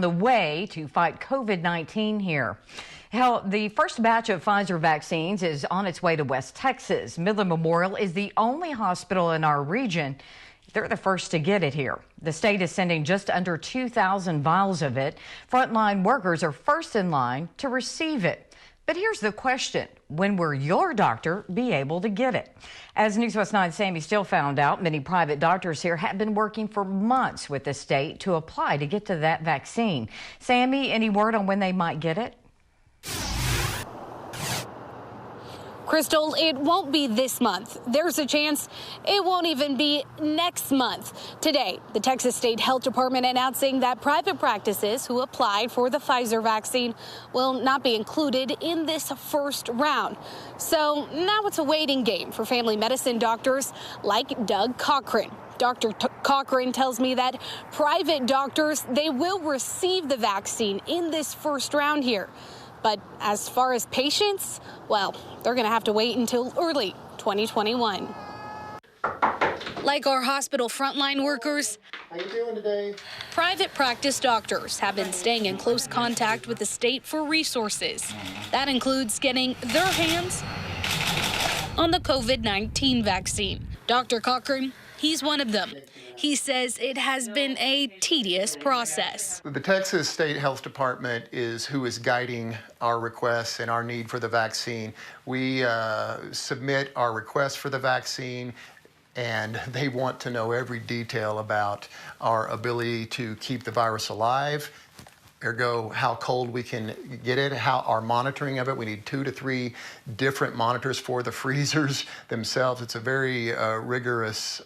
The way to fight COVID-19 here. Hell, the first batch of Pfizer vaccines is on its way to West Texas. Midland Memorial is the only hospital in our region. They're the first to get it here. The state is sending just under 2,000 vials of it. Frontline workers are first in line to receive it. But here's the question. When will your doctor be able to get it? As News West 9's Sammy Steele found out, many private doctors here have been working for months with the state to apply to get to that vaccine. Sammy, any word on when they might get it? Crystal, it won't be this month. There's a chance it won't even be next month. Today, the Texas State Health Department announcing that private practices who applied for the Pfizer vaccine will not be included in this first round. So now it's a waiting game for family medicine doctors like Doug Cochran. Dr. Cochran tells me that private doctors, they will receive the vaccine in this first round here. But as far as patients, well, they're going to have to wait until early 2021. Like our hospital frontline workers, how you doing today? Private practice doctors have been staying in close contact with the state for resources. That includes getting their hands on the COVID-19 vaccine. Dr. Cochran, he's one of them. He says it has been a tedious process. The Texas State Health Department is who is guiding our requests and our need for the vaccine. We submit our request for the vaccine, and they want to know every detail about our ability to keep the virus alive, ergo how cold we can get it, how our monitoring of it. We need 2 to 3 different monitors for the freezers themselves. It's a very rigorous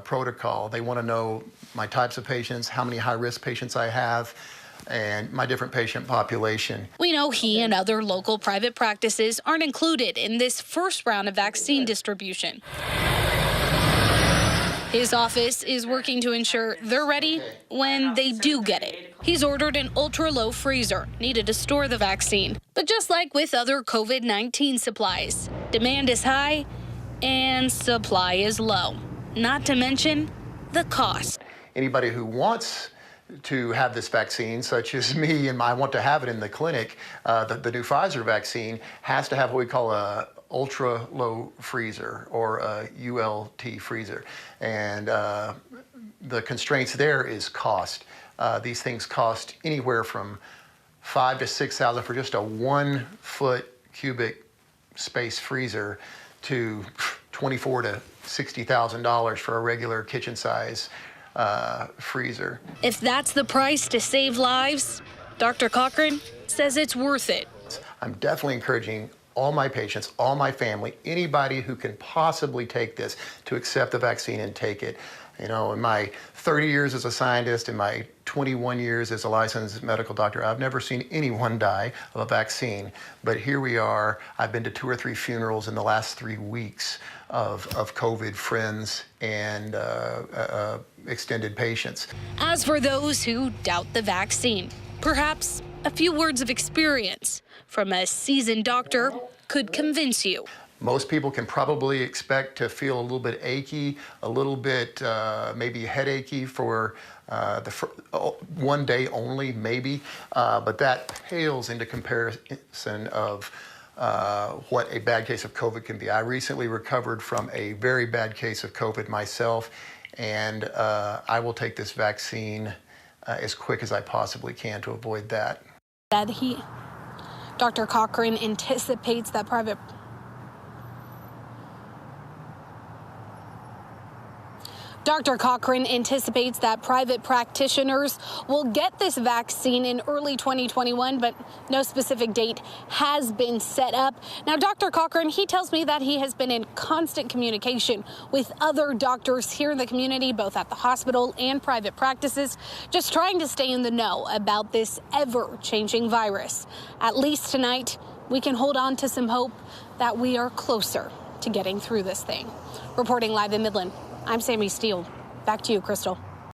protocol. They want to know my types of patients, how many high-risk patients I have, and my different patient population. We know he and other local private practices aren't included in this first round of vaccine distribution. His office is working to ensure they're ready when they do get it. He's ordered an ultra-low freezer needed to store the vaccine. But just like with other COVID-19 supplies, demand is high and supply is low. Not to mention the cost. Anybody who wants to have this vaccine, such as me, and I want to have it in the clinic, the new Pfizer vaccine has to have what we call a ultra-low freezer, or a ULT freezer. And the constraints there is cost. These things cost anywhere from $5,000 to $6,000 for just a 1-foot cubic space freezer to $24,000 to $60,000 for a regular kitchen size freezer. If that's the price to save lives, Dr. Cochran says it's worth it. I'm definitely encouraging all my patients, all my family, anybody who can possibly take this, to accept the vaccine and take it. You know, in my 30 years as a scientist, in my 21 years as a licensed medical doctor, I've never seen anyone die of a vaccine. But here we are. I've been to 2 or 3 funerals in the last 3 weeks of COVID friends and extended patients. As for those who doubt the vaccine, perhaps a few words of experience from a seasoned doctor could convince you. Most people can probably expect to feel a little bit achy, a little bit maybe headachy for one day only, maybe, but that pales into comparison of what a bad case of COVID can be. I recently recovered from a very bad case of COVID myself, and I will take this vaccine as quick as I possibly can to avoid that. Dr. Cochran anticipates that private practitioners will get this vaccine in early 2021, but no specific date has been set up. Now, Dr. Cochran, he tells me that he has been in constant communication with other doctors here in the community, both at the hospital and private practices, just trying to stay in the know about this ever-changing virus. At least tonight, we can hold on to some hope that we are closer to getting through this thing. Reporting live in Midland, I'm Sammy Steele. Back to you, Crystal.